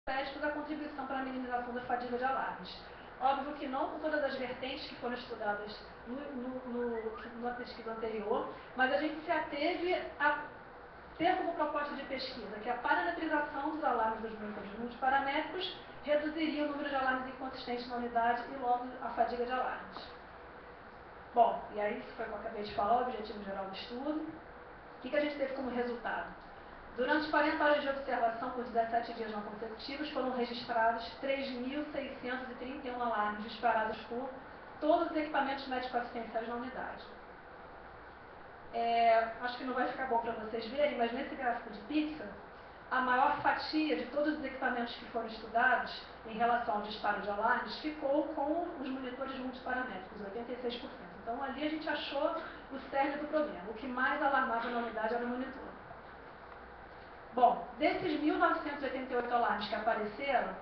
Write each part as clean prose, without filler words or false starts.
a contribuição para a minimização da fadiga de alarmes. Óbvio que não com todas as vertentes que foram estudadas na pesquisa anterior, mas a gente se ateve a ter como proposta de pesquisa que a parametrização dos alarmes dos monitores multiparamétricos reduziria o número de alarmes inconsistentes na unidade e logo a fadiga de alarmes. Bom, e aí isso foi o que eu acabei de falar, o objetivo geral do estudo. O que a gente teve como resultado? Durante 40 horas de observação por 17 dias não consecutivos, foram registrados 3.631 alarmes disparados por todos os equipamentos médico-assistenciais na unidade. Acho que não vai ficar bom para vocês verem, mas nesse gráfico de pizza, a maior fatia de todos os equipamentos que foram estudados em relação ao disparo de alarmes ficou com os monitores multiparamétricos, 86%. Então ali a gente achou o cerne do problema. O que mais alarmava na unidade era o monitor. Bom, desses 1.988 alarmes que apareceram,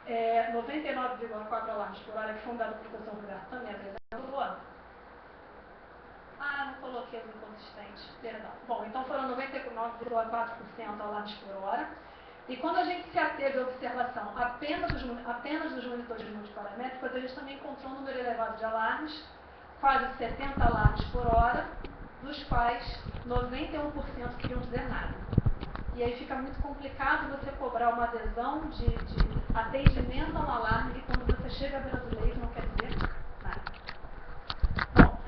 99,4 alarmes por hora, que foi um dado do professor Roberto também apresentou. Não coloquei os inconsistentes, perdão. Bom, então foram 99,4% alarmes por hora. E quando a gente se ateve à observação apenas dos monitores multiparamétricos, a gente também encontrou um número elevado de alarmes, quase 70 alarmes por hora, dos quais 91% queriam dizer nada. E aí fica muito complicado você cobrar uma adesão de atendimento a um alarme que quando você chega à beira do leito não quer dizer nada. Bom,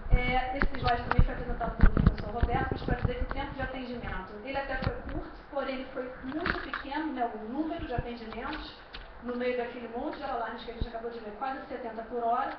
esse slide também foi apresentado pelo professor Roberto, mas para dizer que o tempo de atendimento, ele até foi curto, porém ele foi muito pequeno, né, o número de atendimentos no meio daquele monte de alarmes que a gente acabou de ver, quase 70 por hora.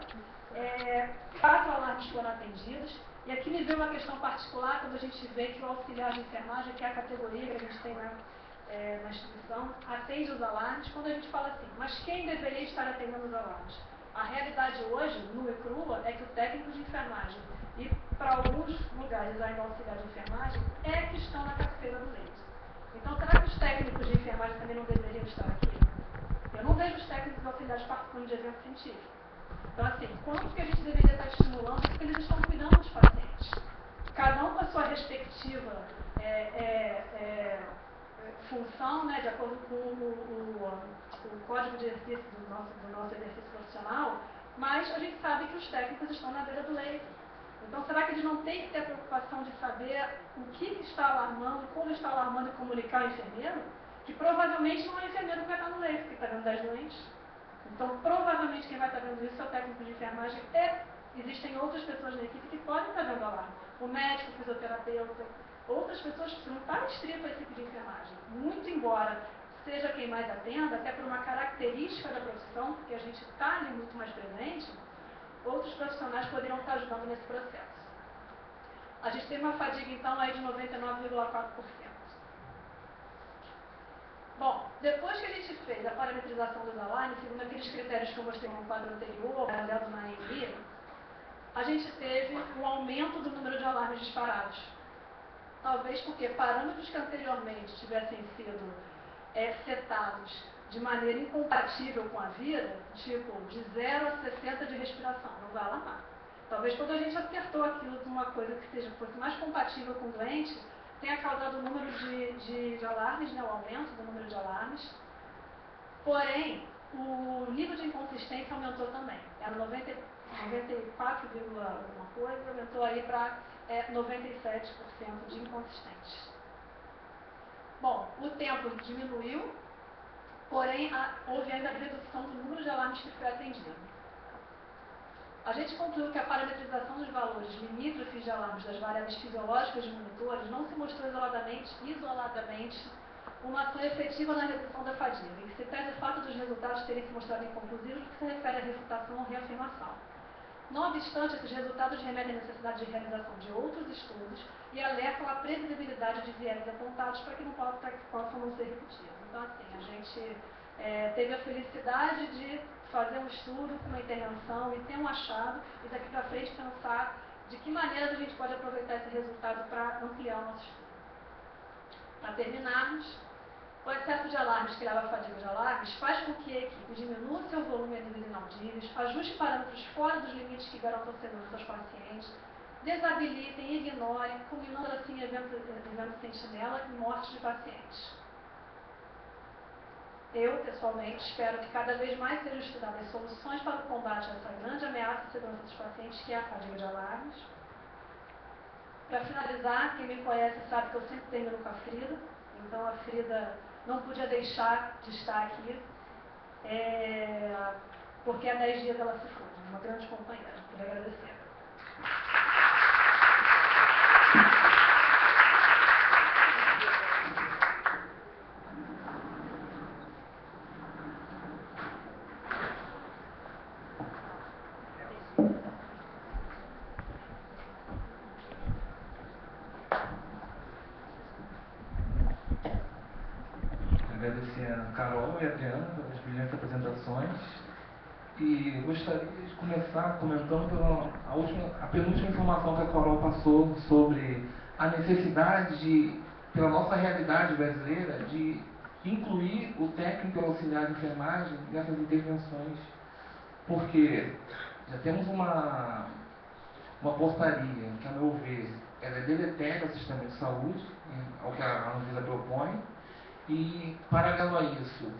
4 alarmes foram atendidos. E aqui me veio uma questão particular quando a gente vê que o auxiliar de enfermagem, que é a categoria que a gente tem na instituição, atende os alarmes. Quando a gente fala assim, mas quem deveria estar atendendo os alarmes? A realidade hoje, nua e crua, é que o técnico de enfermagem e para alguns lugares ainda o auxiliar de enfermagem é que estão na cabeceira do leito. Então, será que os técnicos de enfermagem também não deveriam estar aqui? Eu não vejo os técnicos auxiliares participando de evento científico. Então, assim, quanto que a gente deveria estar estimulando, porque eles estão cuidando dos pacientes. Cada um com a sua respectiva função, né, de acordo com o código de exercício do nosso exercício profissional, mas a gente sabe que os técnicos estão na beira do leito. Então, será que eles não têm que ter a preocupação de saber o que está alarmando, como está alarmando e comunicar ao enfermeiro? Que provavelmente não é o enfermeiro que vai estar no leito, que está vendo 10 doentes. Então, provavelmente, quem vai estar vendo isso é o técnico de enfermagem. Existem outras pessoas na equipe que podem estar vendo alarme. O médico, o fisioterapeuta, outras pessoas que não está restrito à equipe de enfermagem. Muito embora seja quem mais atenda, até por uma característica da profissão, porque a gente está ali muito mais presente, outros profissionais poderiam estar ajudando nesse processo. A gente tem uma fadiga, então, aí de 99,4%. Bom, depois que a gente fez a parametrização dos alarmes, segundo aqueles critérios que eu mostrei no quadro anterior, baseado na ANI, a gente teve um aumento do número de alarmes disparados. Talvez porque parâmetros que anteriormente tivessem sido setados de maneira incompatível com a vida, tipo de 0 a 60 de respiração, não vai alarmar. Talvez quando a gente acertou aquilo de uma coisa que fosse mais compatível com o doente, tenha causado o número de alarmes, né, o aumento do número de alarmes. Porém, o nível de inconsistência aumentou também. Era 94, alguma coisa, aumentou aí para 97% de inconsistentes. Bom, o tempo diminuiu, porém houve ainda a redução do número de alarmes que foi atendido. A gente concluiu que a parametrização dos valores limítrofes de alarmes das variáveis fisiológicas de monitores não se mostrou isoladamente uma ação efetiva na redução da fadiga, em que se pede o fato dos resultados terem se mostrado inconclusivos, que se refere à refutação ou reafirmação. Não obstante, esses resultados remetem à necessidade de realização de outros estudos e alertam a previsibilidade de viés apontados para que não possam não ser repetidos. Então, assim, a gente teve a felicidade de fazer um estudo com uma intervenção e ter um achado, e daqui para frente pensar de que maneira a gente pode aproveitar esse resultado para ampliar o nosso estudo. Para terminarmos, o excesso de alarmes que leva à fadiga de alarmes faz com que a equipe diminua seu volume a níveis inaudíveis, ajuste parâmetros fora dos limites que garantam segurança aos pacientes, desabilitem e ignorem, culminando assim eventos sentinela e mortes de pacientes. eu, pessoalmente, espero que cada vez mais sejam estudadas soluções para o combate a essa grande ameaça à segurança dos pacientes, que é a fadiga de alarmes. Para finalizar, quem me conhece sabe que eu sempre termino com a Frida, então a Frida não podia deixar de estar aqui, porque há 10 dias ela se foi, uma grande companheira. Queria agradecer. Agradecer a Carol e a Adriana pelas brilhantes apresentações. E gostaria de começar comentando a penúltima informação que a Carol passou sobre a necessidade pela nossa realidade brasileira, de incluir o técnico auxiliar de enfermagem nessas intervenções. Porque já temos uma portaria que, a meu ver, ela é deletéria ao sistema de saúde, ao que a Anvisa propõe. E, paralelo a isso,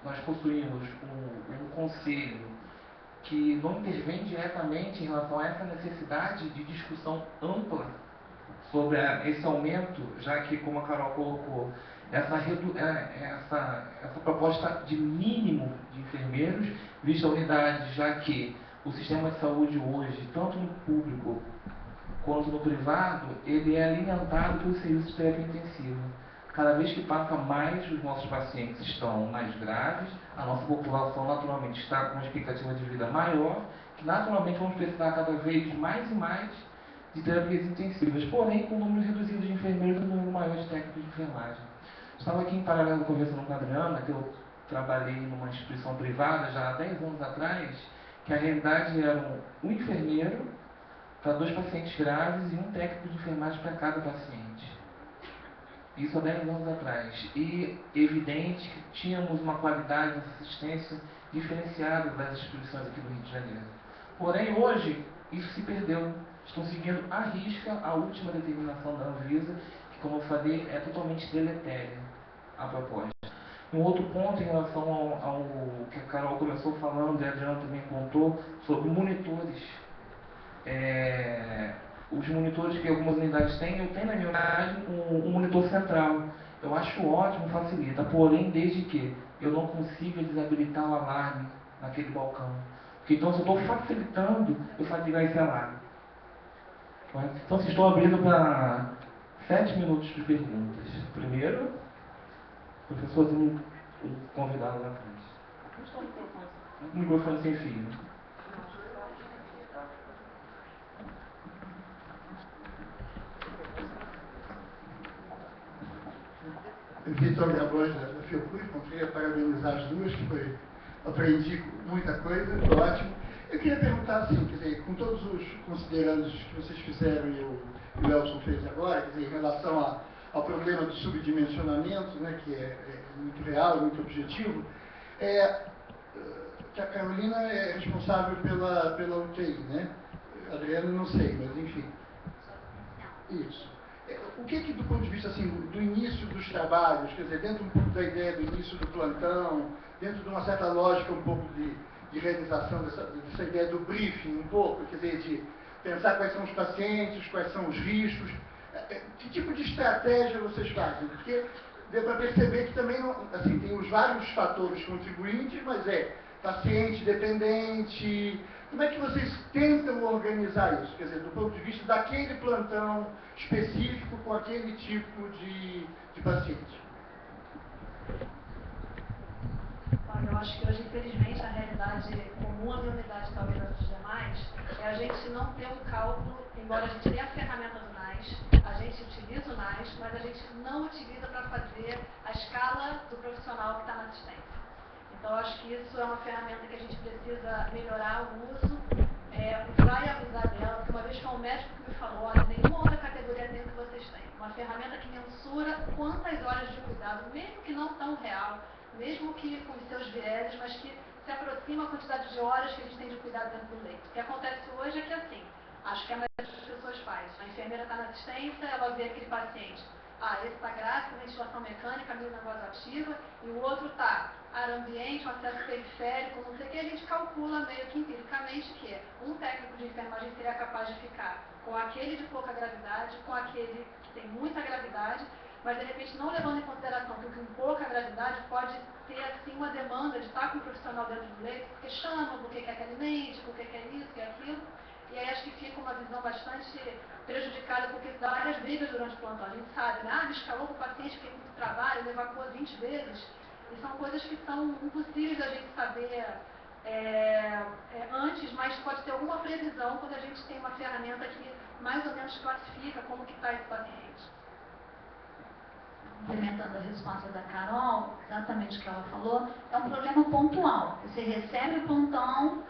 nós possuímos um conselho que não intervém diretamente em relação a essa necessidade de discussão ampla sobre esse aumento, já que, como a Carol colocou, essa proposta de mínimo de enfermeiros, vista a unidade, já que o sistema de saúde hoje, tanto no público quanto no privado, ele é alimentado pelo serviço de terapia intensiva. Cada vez que passa mais, os nossos pacientes estão mais graves, a nossa população naturalmente está com uma expectativa de vida maior, que naturalmente vamos precisar cada vez mais e mais de terapias intensivas, porém com números reduzidos de enfermeiros e um número maior de técnicos de enfermagem. Estava aqui em paralelo conversando com a Adriana, que eu trabalhei numa instituição privada já há 10 anos atrás, que a realidade era um enfermeiro para 2 pacientes graves e um técnico de enfermagem para cada paciente. Isso há 10 anos atrás. E evidente que tínhamos uma qualidade de assistência diferenciada das instituições aqui do Rio de Janeiro. Porém, hoje, isso se perdeu. Estão seguindo à risca a última determinação da Anvisa, que, como eu falei, é totalmente deletéria a proposta. Um outro ponto em relação ao que a Carol começou falando, e a Adriana também contou, sobre monitores. Os monitores que algumas unidades têm, eu tenho na minha unidade um monitor central. Eu acho ótimo, facilita, porém desde que eu não consiga desabilitar o alarme naquele balcão. Porque então se eu estou facilitando, eu fatigar esse alarme. Então se estou abrindo para 7 minutos de perguntas. Primeiro, o professorzinho, o convidado na frente. Um microfone sem fio. Vitor Gabois, da Fiocruz, queria parabenizar as duas, que aprendi muita coisa, foi ótimo. Eu queria perguntar assim, quer dizer, com todos os considerandos que vocês fizeram e o Elson fez agora, quer dizer, em relação ao problema do subdimensionamento, né, que é muito real, muito objetivo, que a Carolina é responsável pela UTI, né? A Adriana não sei, mas enfim. Isso. O que do ponto de vista assim, do início dos trabalhos, quer dizer, dentro um pouco da ideia do início do plantão, dentro de uma certa lógica um pouco de realização dessa ideia do briefing, um pouco, quer dizer, de pensar quais são os pacientes, quais são os riscos, que tipo de estratégia vocês fazem? Porque deu para perceber que também assim, tem os vários fatores contribuintes, mas paciente dependente. Como é que vocês tentam organizar isso? Quer dizer, do ponto de vista daquele plantão específico com aquele tipo de paciente? Olha, eu acho que hoje, infelizmente, a realidade comum à minha unidade, talvez das demais, é a gente não ter um cálculo, embora a gente tenha a ferramenta do NAS, a gente utiliza o NAS, mas a gente não utiliza para fazer a escala do profissional que está na assistência. Então, eu acho que isso é uma ferramenta que a gente precisa melhorar o uso, usar e avisar dela, porque uma vez foi um médico que me falou, olha, nenhuma outra categoria tem o que vocês têm. Uma ferramenta que mensura quantas horas de cuidado, mesmo que não tão real, mesmo que com os seus vieses, mas que se aproxima a quantidade de horas que a gente tem de cuidado dentro do leito. O que acontece hoje é que assim, acho que a maioria das pessoas faz. A enfermeira está na assistência, ela vê aquele paciente. Esse está grave, com ventilação mecânica, meio nervosa ativa, e o outro está área ambiente, um acesso periférico, não sei o que, a gente calcula meio que empiricamente que um técnico de enfermagem seria capaz de ficar com aquele de pouca gravidade, com aquele que tem muita gravidade, mas de repente não levando em consideração que o com pouca gravidade pode ter assim uma demanda de estar com um profissional dentro do leito, porque chama, porque quer que alimente, porque quer isso, quer aquilo, e aí acho que fica uma visão bastante prejudicada, porque dá várias brigas durante o plantão. A gente sabe, né? Me escalou com o paciente, fiquei com muito trabalho, ele evacua 20 vezes, e são coisas que são impossíveis da gente saber antes, mas pode ter alguma previsão quando a gente tem uma ferramenta que mais ou menos classifica como que está esse paciente. Complementando a resposta da Carol, exatamente o que ela falou, é um problema pontual. Você recebe o plantão,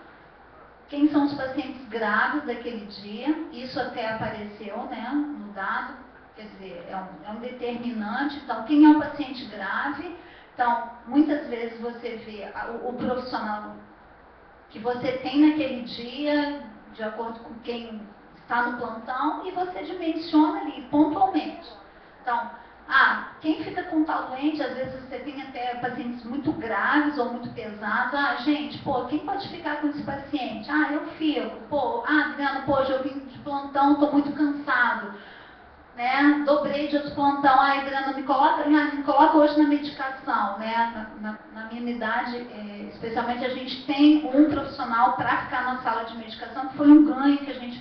quem são os pacientes graves daquele dia, isso até apareceu, né, no dado, quer dizer, é um determinante. Então, quem é um paciente grave? Então, muitas vezes você vê o profissional que você tem naquele dia, de acordo com quem está no plantão, e você dimensiona ali, pontualmente. Então, quem fica com tal doente, às vezes você tem até pacientes muito graves ou muito pesados. Gente, quem pode ficar com esse paciente? Eu fico. Adriana, hoje eu vim de plantão, estou muito cansado. Né? Dobrei de outro plantão. Adriana, me coloca hoje na medicação. Né? Na minha unidade, especialmente, a gente tem um profissional para ficar na sala de medicação, que foi um ganho que a gente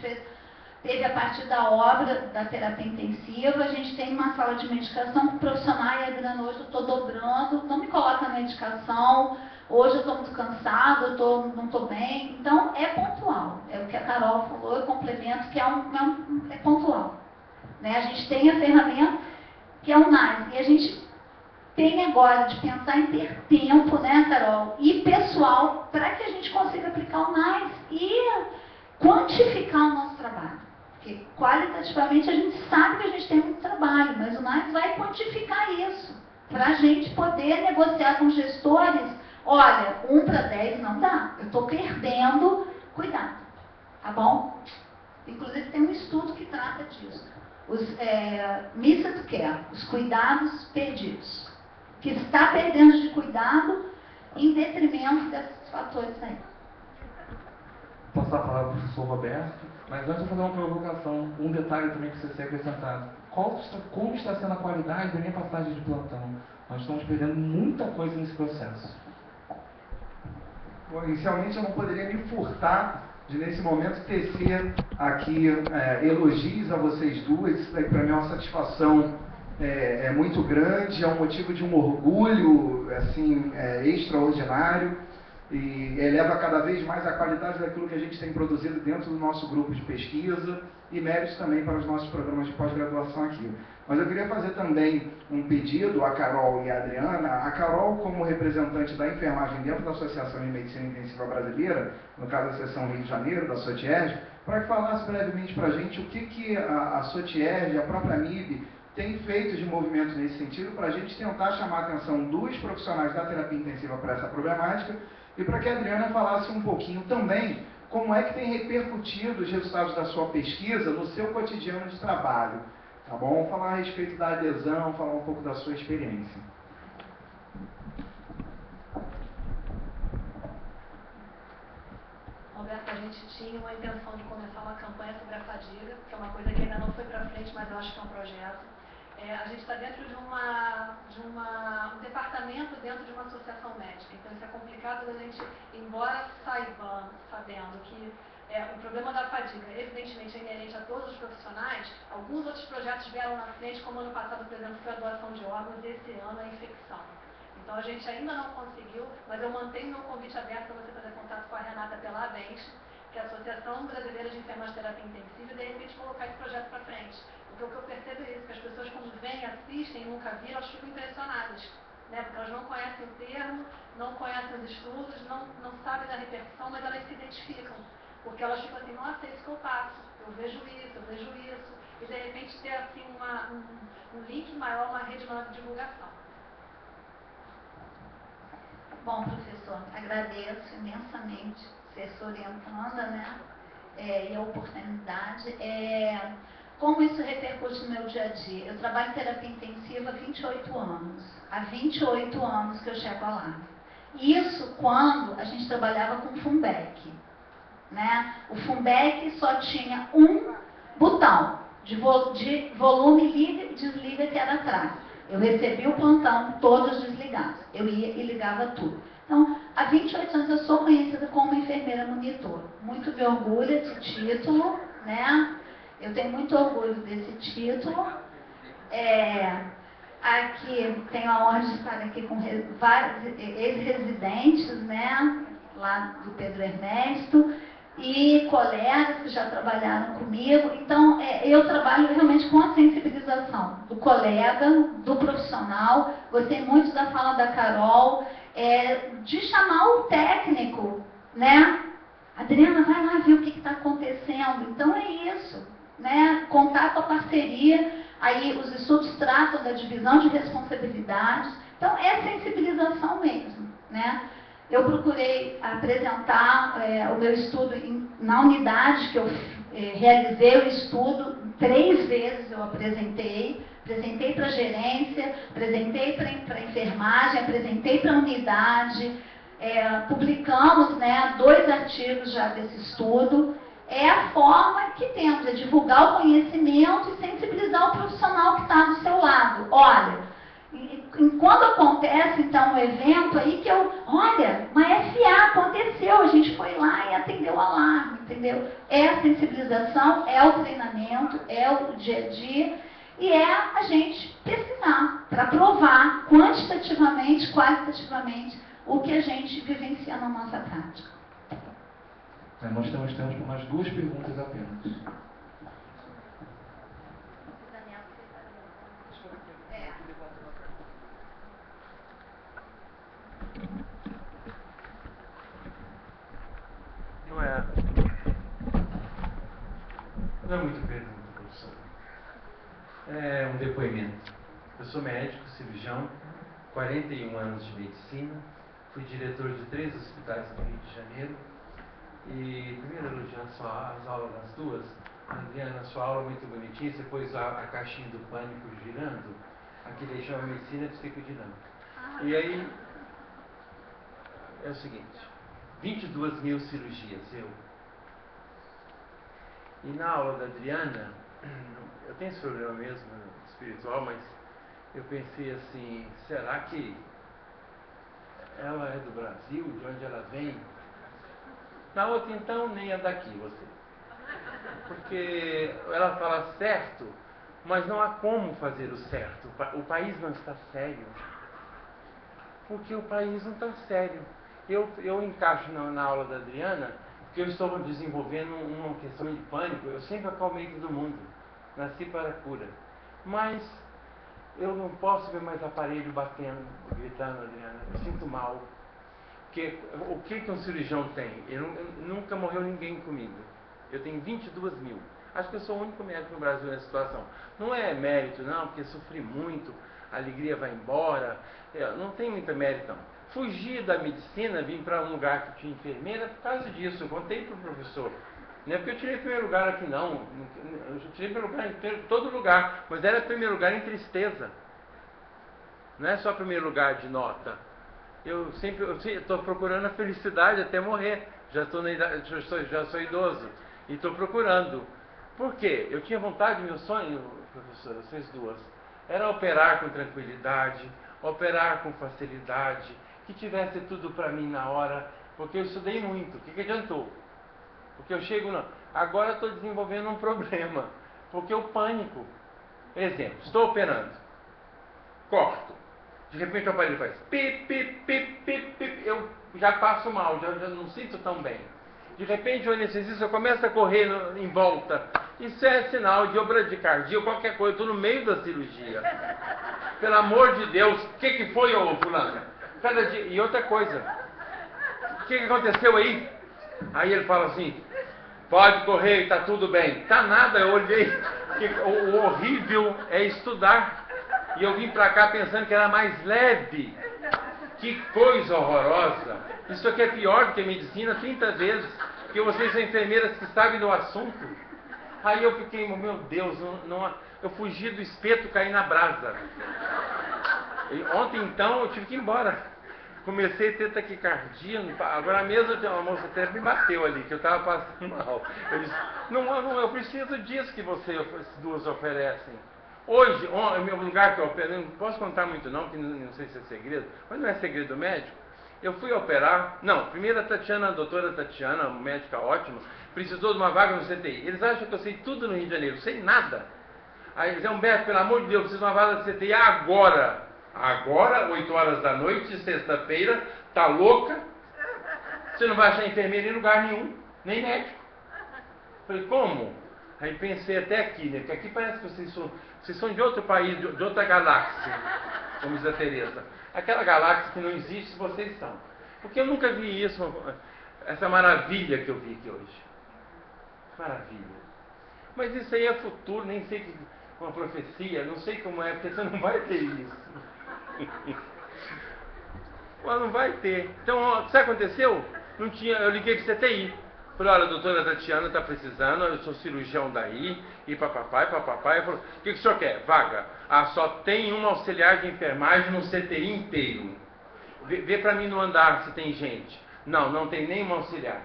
teve a partir da obra da terapia intensiva. A gente tem uma sala de medicação com profissional, e a Adriana, hoje eu estou dobrando, não me coloca na medicação, hoje eu estou muito cansada, não estou bem. Então, é pontual. É o que a Carol falou, eu complemento, que é pontual. Né? A gente tem a ferramenta que é o NAS, e a gente tem agora de pensar em ter tempo, né, Carol, e pessoal, para que a gente consiga aplicar o NAS e quantificar o nosso trabalho. Porque qualitativamente a gente sabe que a gente tem muito trabalho, mas o NAS vai quantificar isso, para a gente poder negociar com os gestores. Olha, 1 para 10 não dá, eu estou perdendo, cuidado, tá bom? Inclusive tem um estudo que trata disso. Os missed care, os cuidados perdidos, que está perdendo de cuidado em detrimento desses fatores aí. Vou passar a palavra para o professor Roberto, mas antes de fazer uma provocação, um detalhe também que precisa ser acrescentado. Como está sendo a qualidade da minha passagem de plantão? Nós estamos perdendo muita coisa nesse processo. Bom, inicialmente eu não poderia me furtar de, nesse momento, tecer aqui elogios a vocês duas. Isso para mim é uma satisfação muito grande, é um motivo de um orgulho assim, extraordinário, e eleva cada vez mais a qualidade daquilo que a gente tem produzido dentro do nosso grupo de pesquisa, e méritos também para os nossos programas de pós-graduação aqui. Mas eu queria fazer também um pedido à Carol e à Adriana. A Carol, como representante da enfermagem dentro da Associação de Medicina Intensiva Brasileira, no caso da seção Rio de Janeiro, da SOTIERG, para que falasse brevemente para a gente o que a SOTIERG, a própria MIB, tem feito de movimento nesse sentido, para a gente tentar chamar a atenção dos profissionais da terapia intensiva para essa problemática, e para que a Adriana falasse um pouquinho também como é que tem repercutido os resultados da sua pesquisa no seu cotidiano de trabalho. Tá bom? Falar a respeito da adesão, falar um pouco da sua experiência. Roberto, a gente tinha uma intenção de começar uma campanha sobre a fadiga, que é uma coisa que ainda não foi para frente, mas eu acho que é um projeto. A gente está dentro de um departamento dentro de uma associação médica, então isso é complicado da gente, embora sabendo que o problema da fadiga, evidentemente, é inerente a todos os profissionais. Alguns outros projetos vieram na frente, como ano passado, por exemplo, foi a doação de órgãos, e esse ano a infecção. Então a gente ainda não conseguiu, mas eu mantenho meu convite aberto para você fazer contato com a Renata Pelabens, que é a Associação Brasileira de Enfermagem de Terapia Intensiva, e de repente colocar esse projeto para frente. Porque o que eu percebo é isso, que as pessoas quando vêm, assistem e nunca viram, elas ficam impressionadas. Né? Porque elas não conhecem o termo, não conhecem os estudos, não sabem da repercussão, mas elas se identificam. Porque elas ficam assim, nossa, é isso que eu passo, eu vejo isso, e de repente ter assim um link maior, uma rede maior de divulgação. Bom, professor, agradeço imensamente você se orientando, né? E a oportunidade. Como isso repercute no meu dia a dia? Eu trabalho em terapia intensiva há 28 anos. Há 28 anos que eu chego lá. Isso quando a gente trabalhava com Funbec, né? O Funbec só tinha um botão de volume liga e desliga, que era atrás. Eu recebi o plantão todos desligados. Eu ia e ligava tudo. Então, há 28 anos eu sou conhecida como enfermeira monitor. Muito me orgulho desse título, né? Eu tenho muito orgulho desse título. Aqui tenho a honra de estar aqui com vários ex-residentes, né? Lá do Pedro Ernesto, e colegas que já trabalharam comigo. Então, eu trabalho realmente com a sensibilização do colega, do profissional. Gostei muito da fala da Carol, de chamar o técnico, né? Adriana, vai lá ver o que está acontecendo. Então, é isso, né? Contar com a parceria. Aí, os estudos tratam da divisão de responsabilidades. Então, é sensibilização mesmo, né? Eu procurei apresentar o meu estudo na unidade que eu realizei o estudo, 3 vezes eu apresentei para a gerência, apresentei para a enfermagem, apresentei para a unidade, publicamos, né, 2 artigos já desse estudo. É a forma que temos, é divulgar o conhecimento e sensibilizar o profissional que está do seu lado. Olha, quando acontece, então, um evento aí que olha, uma FA aconteceu, a gente foi lá e atendeu o alarme, entendeu? É a sensibilização, é o treinamento, é o dia a dia, e é a gente pesquisar, para provar quantitativamente, qualitativamente, o que a gente vivencia na nossa prática. Nós temos tempo para mais 2 perguntas apenas. Não é muito pergunta, professor. É um depoimento. Eu sou médico, cirurgião, 41 anos de medicina, fui diretor de 3 hospitais no Rio de Janeiro. E primeiro elogiando as aulas das 2, Adriana, sua aula muito bonitinha, você pôs a caixinha do pânico girando, aquilo aí chama medicina psicodinâmica. E aí, é o seguinte, 22 mil cirurgias, E na aula da Adriana, eu tenho esse problema mesmo, espiritual, mas eu pensei assim, será que ela é do Brasil, de onde ela vem? Na outra, então, nem é daqui você. Porque ela fala certo, mas não há como fazer o certo. O país não está sério. Porque o país não está sério. Eu encaixo na aula da Adriana, porque eu estou desenvolvendo uma questão de pânico. Eu sempre acalmei todo mundo. Nasci para a cura. Mas eu não posso ver mais aparelho batendo, gritando, Adriana. Eu sinto mal. Porque o que um cirurgião tem? Nunca morreu ninguém comigo. Eu tenho 22 mil. Acho que eu sou o único médico no Brasil nessa situação. Não é mérito, não, porque sofri muito, a alegria vai embora. Não tem muita mérito, não. Fugi da medicina, vim para um lugar que tinha enfermeira por causa disso. Eu contei para o professor. Não é porque eu tirei primeiro lugar aqui, não. Eu tirei primeiro lugar em todo lugar. Mas era primeiro lugar em tristeza. Não é só primeiro lugar de nota. Eu estou procurando a felicidade até morrer. Já sou idoso. E estou procurando. Por quê? Eu tinha vontade, meu sonho, professora, vocês 2, era operar com tranquilidade, operar com facilidade, que tivesse tudo para mim na hora, porque eu estudei muito. O que adiantou? Porque eu chego, agora estou desenvolvendo um problema, porque o pânico. Exemplo, estou operando, corto, de repente o aparelho faz pip, pip, pip, pip, pip, eu já passo mal, já não sinto tão bem. De repente o anestesista, eu começo a correr em volta. Isso é sinal de bradicardia ou qualquer coisa. Eu estou no meio da cirurgia. Pelo amor de Deus, o que foi, ô fulano? E outra coisa, o que aconteceu aí? Aí ele fala assim, pode correr, está tudo bem. Tá nada, eu olhei. O horrível é estudar. E eu vim para cá pensando que era mais leve. Que coisa horrorosa. Isso aqui é pior do que a medicina 30 vezes. Porque vocês são enfermeiras que sabem do assunto. Aí eu fiquei, meu Deus, eu fugi do espeto, caí na brasa. E ontem então eu tive que ir embora. comecei a ter taquicardia. Agora mesmo uma moça até me bateu ali, que eu estava passando mal. Eu disse, não, eu preciso disso que vocês duas oferecem. Hoje, o meu lugar que eu opero, não posso contar muito não, que não sei se é segredo, mas não é segredo médico. Eu fui operar, primeiro a doutora Tatiana, médica ótima, precisou de uma vaga no CTI. Eles acham que eu sei tudo no Rio de Janeiro, eu sei nada. Aí eles dizem, Humberto, pelo amor de Deus, preciso de uma vaga no CTI agora. Agora, 8 horas da noite, sexta-feira, tá louca? Você não vai achar enfermeira em lugar nenhum, nem médico. Falei, como? Aí pensei até aqui, né? Porque aqui parece que vocês são de outro país, de outra galáxia, como diz a Tereza. Aquela galáxia que não existe, vocês são. Porque eu nunca vi isso, essa maravilha que eu vi aqui hoje. Maravilha. Mas isso aí é futuro, nem sei que uma profecia, não sei como é, porque você não vai ter isso. Mas não vai ter. Então, sabe o que aconteceu? Não tinha, eu liguei para o CTI. Falei, olha, a doutora Tatiana está precisando, eu sou cirurgião daí, e papai. Falou, o que o senhor quer? Vaga. Ah, só tem uma auxiliar de enfermagem no CTI inteiro. Vê para mim no andar se tem gente. Não tem nenhuma auxiliar.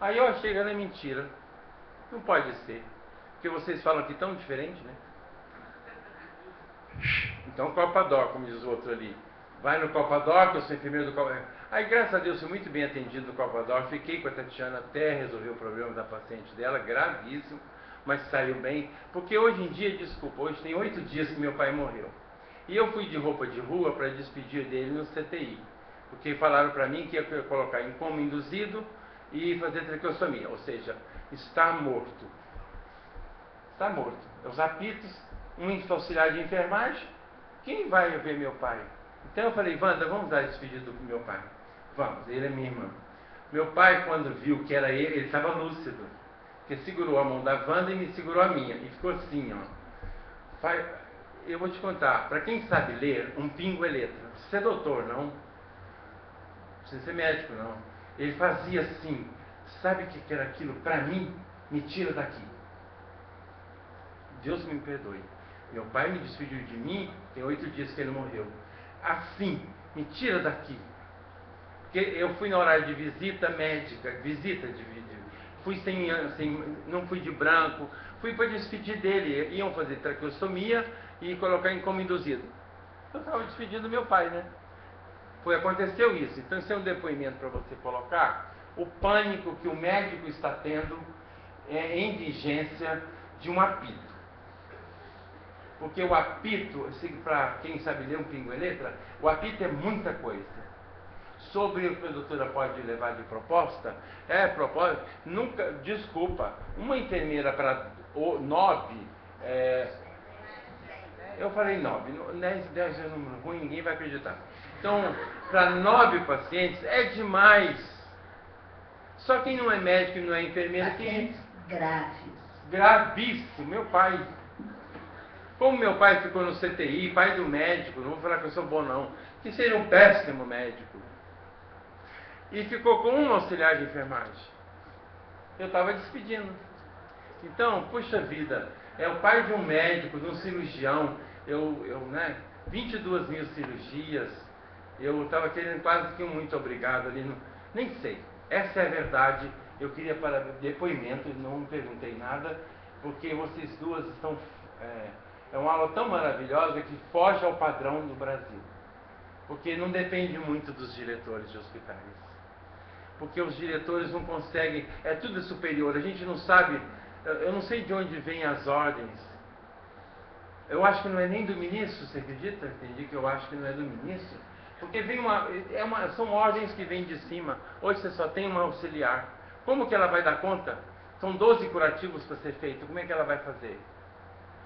Aí eu achei que era mentira. Não pode ser. Porque vocês falam aqui tão diferente, né? Então, Copador, como diz o outro ali. Vai no Copador, que eu sou enfermeiro do Copador. Aí, graças a Deus, fui muito bem atendido no Copador. Fiquei com a Tatiana até resolver o problema da paciente dela, gravíssimo, mas saiu bem. Porque hoje em dia, desculpa, hoje tem 8 dias que meu pai morreu. E eu fui de roupa de rua para despedir dele no CTI. Porque falaram para mim que ia colocar em coma induzido e fazer traqueostomia. Ou seja, está morto. Está morto. Os apitos, um auxiliar de enfermagem. Quem vai ver meu pai? Então eu falei, Wanda, vamos dar despedida do meu pai. Vamos, ele é minha irmã. Meu pai, quando viu que era ele estava lúcido. Porque segurou a mão da Wanda e me segurou a minha. E ficou assim, ó. Eu vou te contar, para quem sabe ler, um pingo é letra. Não precisa ser doutor, não. Não precisa ser médico, não. Ele fazia assim. Sabe o que era aquilo? Para mim, me tira daqui. Deus me perdoe. Meu pai me despediu de mim, tem 8 dias que ele morreu. Assim, me tira daqui. Porque eu fui na horário de visita médica, fui não fui de branco, fui para despedir dele. Iam fazer traqueostomia e colocar em coma induzido. Eu estava despedindo do meu pai, né? Aconteceu isso. Então, isso é um depoimento para você colocar o pânico que o médico está tendo em vigência de um apito. Porque o apito, para quem sabe ler um pingo e letra, o apito é muita coisa. Sobre o que a doutora pode levar de proposta, nunca, desculpa, uma enfermeira para 9, eu falei 9, 10 é um número ruim, ninguém vai acreditar. Então, para 9 pacientes é demais. Só quem não é médico e não é enfermeira... Pacientes graves. Gravíssimo, meu pai. Como meu pai ficou no CTI, pai do médico, não vou falar que eu sou bom não, que seria um péssimo médico. E ficou com um auxiliar de enfermagem. Eu estava despedindo. Então, puxa vida, é o pai de um médico, de um cirurgião, 22 mil cirurgias, eu estava querendo quase que um muito obrigado ali, nem sei. Essa é a verdade, eu queria para depoimento, não me perguntei nada, porque vocês duas estão... É uma aula tão maravilhosa que foge ao padrão do Brasil. Porque não depende muito dos diretores de hospitais. Porque os diretores não conseguem, tudo superior, a gente não sabe, eu não sei de onde vêm as ordens. Eu acho que não é nem do ministro, você acredita? Entendi que eu acho que não é do ministro. Porque vem são ordens que vêm de cima. Hoje você só tem uma auxiliar. Como que ela vai dar conta? São 12 curativos para ser feito, como é que ela vai fazer?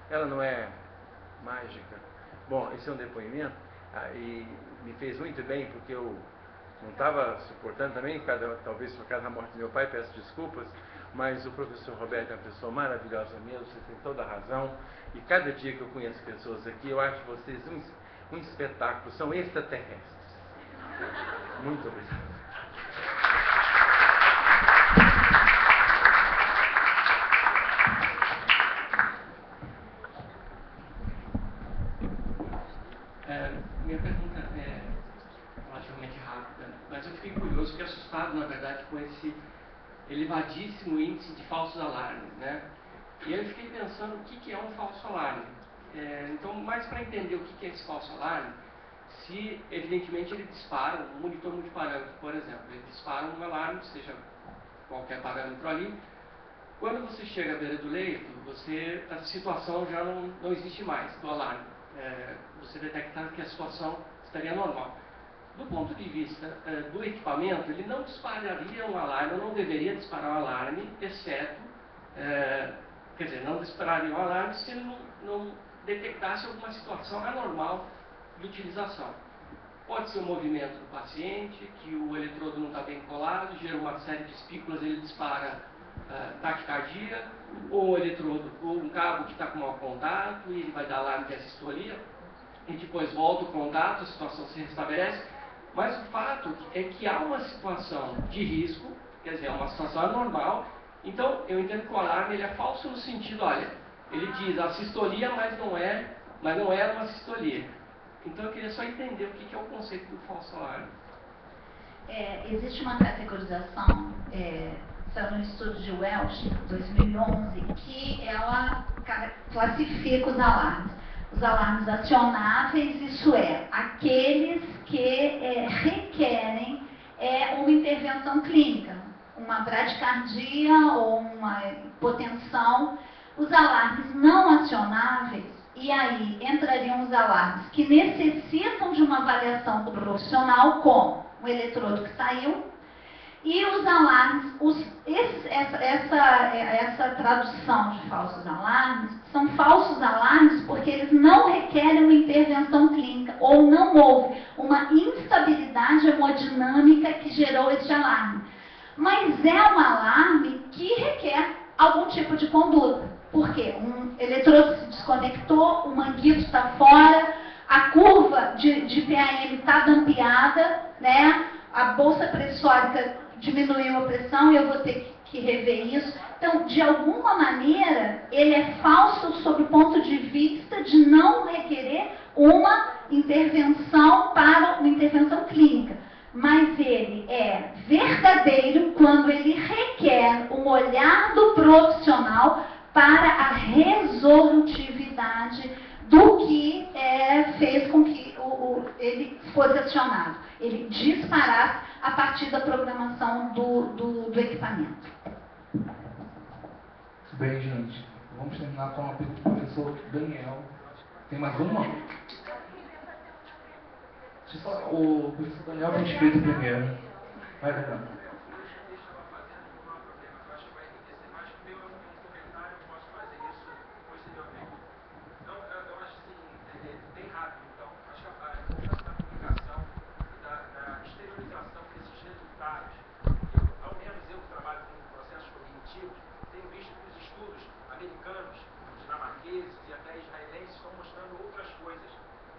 Ela não é mágica. Bom, esse é um depoimento e me fez muito bem porque eu não estava suportando também, talvez por causa da morte do meu pai, peço desculpas, mas o professor Roberto é uma pessoa maravilhosa mesmo, você tem toda a razão, e cada dia que eu conheço pessoas aqui, eu acho vocês um espetáculo, são extraterrestres. Muito obrigado. Minha pergunta é relativamente rápida, mas eu fiquei curioso, fiquei assustado, na verdade, com esse elevadíssimo índice de falsos alarmes, né? E eu fiquei pensando o que é um falso alarme. Então, mais para entender o que é esse falso alarme, se evidentemente ele dispara, um monitor multiparâmetro, por exemplo, ele dispara um alarme, seja qualquer parâmetro ali. Quando você chega à beira do leito, a situação já não existe mais do alarme. Você detecta que a situação estaria normal. Do ponto de vista do equipamento, ele não dispararia um alarme, ou não deveria disparar um alarme, exceto, quer dizer, não dispararia um alarme se ele não detectasse alguma situação anormal de utilização. Pode ser o movimento do paciente, que o eletrodo não está bem colado, gera uma série de espículas, ele dispara taquicardia, ou o eletrodo, ou um cabo que está com mau contato, e ele vai dar alarme de assistolia, e depois volta o contato, a situação se restabelece. Mas o fato é que há uma situação de risco, quer dizer, é uma situação anormal. Então, eu entendo que o alarme ele é falso no sentido, olha, ele diz assistolia, mas não é uma assistolia. Então, eu queria só entender o que é o conceito do falso alarme. Existe uma categorização, saiu no estudo de Welch, 2011, que ela classifica os alarmes. Os alarmes acionáveis, isso é, aqueles que requerem uma intervenção clínica, uma bradicardia ou uma hipotensão. Os alarmes não acionáveis, e aí entrariam os alarmes que necessitam de uma avaliação do profissional, como o eletrodo que saiu, e os alarmes, essa tradução de falsos alarmes, são falsos alarmes porque eles não requerem uma intervenção clínica, ou não houve uma instabilidade hemodinâmica que gerou esse alarme. Mas é um alarme que requer algum tipo de conduta. Por quê? Um eletrodo se desconectou, o manguito está fora, a curva de PAM está dampeada, né? A bolsa pressórica diminuiu a pressão e eu vou ter que rever isso. Então, de alguma maneira, ele é falso sob o ponto de vista de não requerer uma intervenção clínica. Mas ele é verdadeiro quando ele requer um olhar do profissional para a resolutividade do que fez com que ele fosse acionado. Ele disparasse a partir da programação do equipamento. Bem, gente, vamos terminar com uma pergunta do professor Daniel. Tem mais uma? O professor Daniel tem escrito primeiro. Vai, Daniel.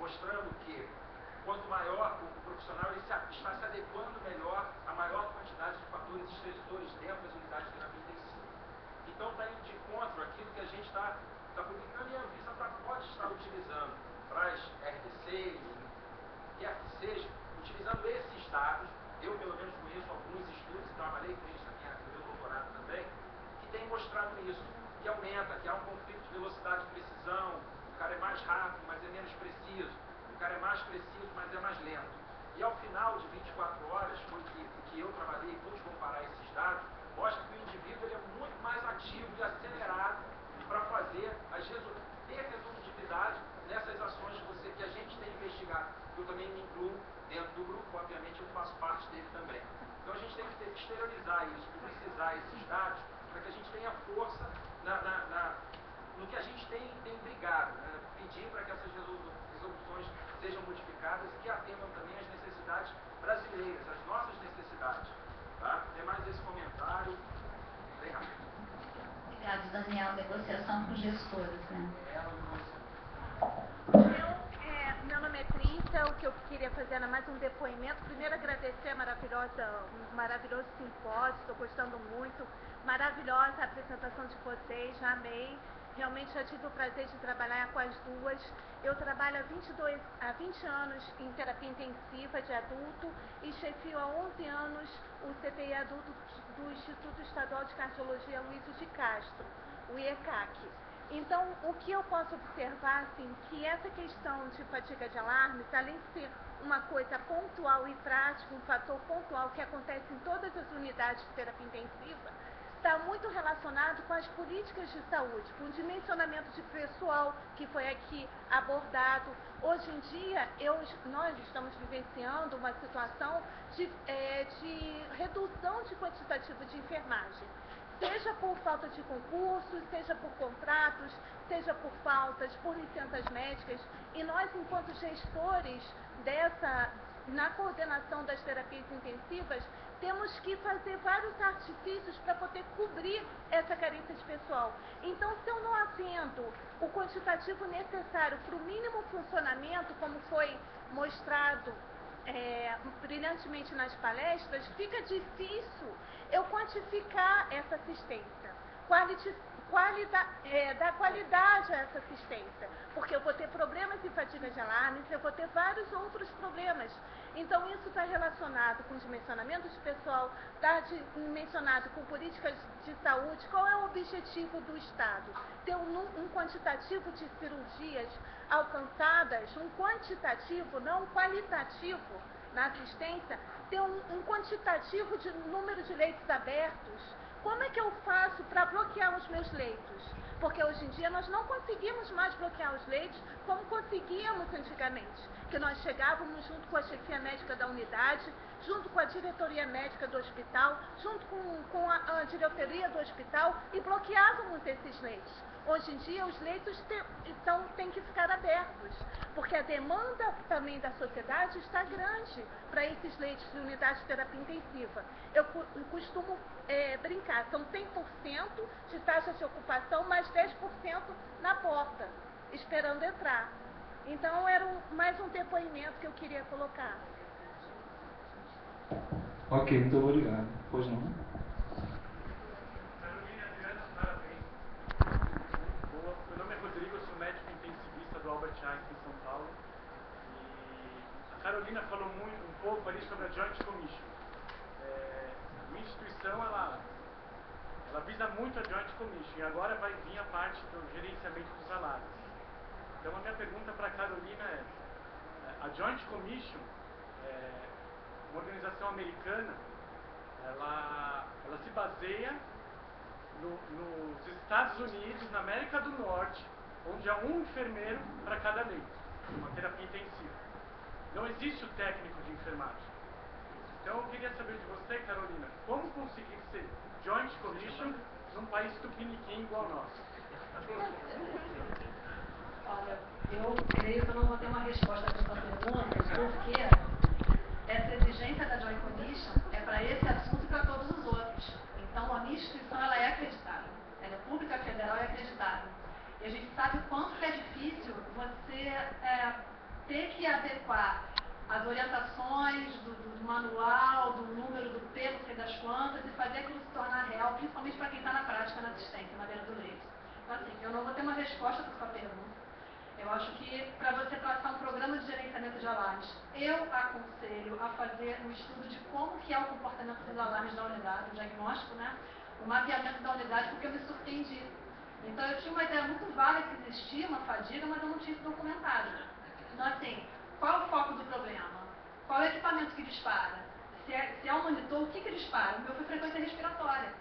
Mostrando que quanto maior o profissional ele está se adequando melhor a maior quantidade de fatores estressores dentro das unidades de terapia intensiva. Então está indo de encontro aquilo que a gente está publicando e a Anvisa pode estar utilizando para as RDCs, quer que seja, utilizando esses dados. Eu pelo menos conheço alguns estudos e trabalhei com isso aqui no meu doutorado também, que tem mostrado isso, que aumenta, que há um conflito de velocidade e precisão. O cara é mais rápido, mas é menos preciso. O cara é mais preciso, mas é mais lento. E ao final de 24 horas, foi que eu trabalhei, pude comparar esses dados, mostra que o indivíduo ele é muito mais ativo e acelerado para fazer ter resolutividade nessas ações que a gente tem investigado. Eu também me incluo dentro do grupo, obviamente eu faço parte dele também. Então a gente tem que exteriorizar isso, publicizar esses dados, para que a gente tenha força no que a gente tem brigado, né? Pedir para que essas resoluções sejam modificadas e que atendam também às necessidades brasileiras, às nossas necessidades. Tá? Tem mais esse comentário. Bem rápido. Obrigado, Daniel. Negociação com gestores, né? Meu nome é Crícia, o que eu queria fazer era mais um depoimento. Primeiro agradecer um maravilhoso simpósio, estou gostando muito. Maravilhosa a apresentação de vocês, já amei. realmente já tive o prazer de trabalhar com as duas. Eu trabalho há 20 anos em terapia intensiva de adulto e chefio há 11 anos o CTI adulto do Instituto Estadual de Cardiologia Luísio de Castro, o IECAC. Então, o que eu posso observar, assim, que essa questão de fadiga de alarmes, além de ser uma coisa pontual e prática, um fator pontual que acontece em todas as unidades de terapia intensiva, está muito relacionado com as políticas de saúde, com o dimensionamento de pessoal que foi aqui abordado. Hoje em dia, nós estamos vivenciando uma situação de redução de quantitativo de enfermagem, seja por falta de concursos, seja por contratos, seja por faltas, por licenças médicas. E nós, enquanto gestores na coordenação das terapias intensivas, temos que fazer vários artifícios para poder cobrir essa carência de pessoal. Então, se eu não atendo o quantitativo necessário para o mínimo funcionamento, como foi mostrado brilhantemente nas palestras, fica difícil eu quantificar essa assistência, dar qualidade a essa assistência, porque eu vou ter problemas de fadiga de alarmes, eu vou ter vários outros problemas. Então, isso está relacionado com dimensionamento de pessoal, está dimensionado com políticas de saúde. Qual é o objetivo do Estado? Ter um quantitativo de cirurgias alcançadas, um quantitativo, não um qualitativo na assistência, ter um quantitativo de número de leitos abertos. Como é que eu faço para bloquear os meus leitos? Porque hoje em dia nós não conseguimos mais bloquear os leitos como conseguíamos antigamente, que nós chegávamos junto com a chefia médica da unidade, junto com a diretoria médica do hospital, junto com a diretoria do hospital e bloqueávamos esses leitos. Hoje em dia os leitos têm que ficar abertos, porque a demanda também da sociedade está grande para esses leitos de unidade de terapia intensiva. Eu costumo brincar, são 100% de taxa de ocupação, mais 10% na porta, esperando entrar. Então, era mais um depoimento que eu queria colocar. Ok, muito obrigado. Pois não? Carolina, Adriano, parabéns. Meu nome é Rodrigo, eu sou médico intensivista do Albert Einstein, em São Paulo. E a Carolina falou um pouco ali sobre a Joint Commission. Minha instituição, ela visa muito a Joint Commission e agora vai vir a parte do gerenciamento dos salários. Então, a minha pergunta para a Carolina é, a Joint Commission, uma organização americana, ela se baseia nos Estados Unidos, na América do Norte, onde há um enfermeiro para cada leito, uma terapia intensiva. Não existe o técnico de enfermagem. Então, eu queria saber de você, Carolina, como conseguir ser Joint Commission num país tupiniquim igual ao nosso? Olha, eu creio que eu não vou ter uma resposta para essa pergunta, porque essa exigência da Joint Commission é para esse assunto e para todos os outros. Então, a minha instituição ela é acreditável. Ela é pública, federal e acreditável. E a gente sabe o quanto é difícil você ter que adequar as orientações do manual, do número, do P, não sei das quantas, e fazer aquilo se tornar real, principalmente para quem está na prática, na assistência, na beira do leito. Então, assim, eu não vou ter uma resposta para sua pergunta. Eu acho que para você traçar um programa de gerenciamento de alarmes, eu aconselho a fazer um estudo de como que é o comportamento dos alarmes da unidade, o diagnóstico, né? O mapeamento da unidade, porque eu me surpreendi. Então, eu tinha uma ideia muito vaga que existia uma fadiga, mas eu não tinha isso documentado. Então, assim, qual é o foco do problema? Qual é o equipamento que dispara? Se é um monitor, o que dispara? O meu foi frequência respiratória.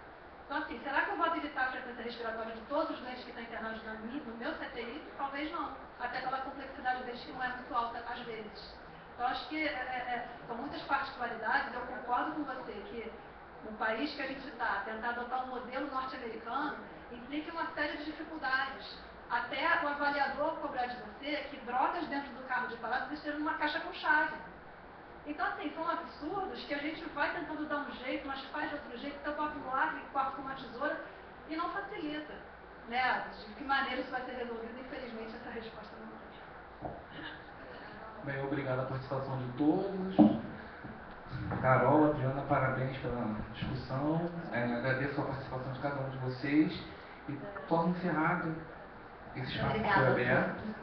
Então, assim, será que eu vou habilitar a frequência respiratória de todos os doentes que estão internados no meu CTI? Talvez não. Até pela complexidade deles que não é muito alta às vezes. Então, acho que são muitas particularidades. Eu concordo com você que no país que a gente está, tentar adotar um modelo norte-americano implica uma série de dificuldades. Até o avaliador cobrar de você que drogas dentro do carro de parada estejam numa caixa com chave. Então, assim, são absurdos que a gente vai tentando dar um jeito, mas faz de outro jeito, então toca um lado e corta com uma tesoura e não facilita. Né? De que maneira isso vai ser resolvido? Infelizmente, essa resposta não tem. Bem, obrigado a participação de todos. Carol, Adriana, parabéns pela discussão. Agradeço a participação de cada um de vocês e torno encerrado Esse espaço Obrigada foi a aberto. todos.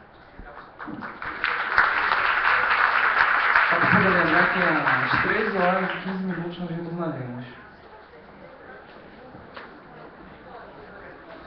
Só para poder lembrar que às 13 horas e 15 minutos nós retornaremos.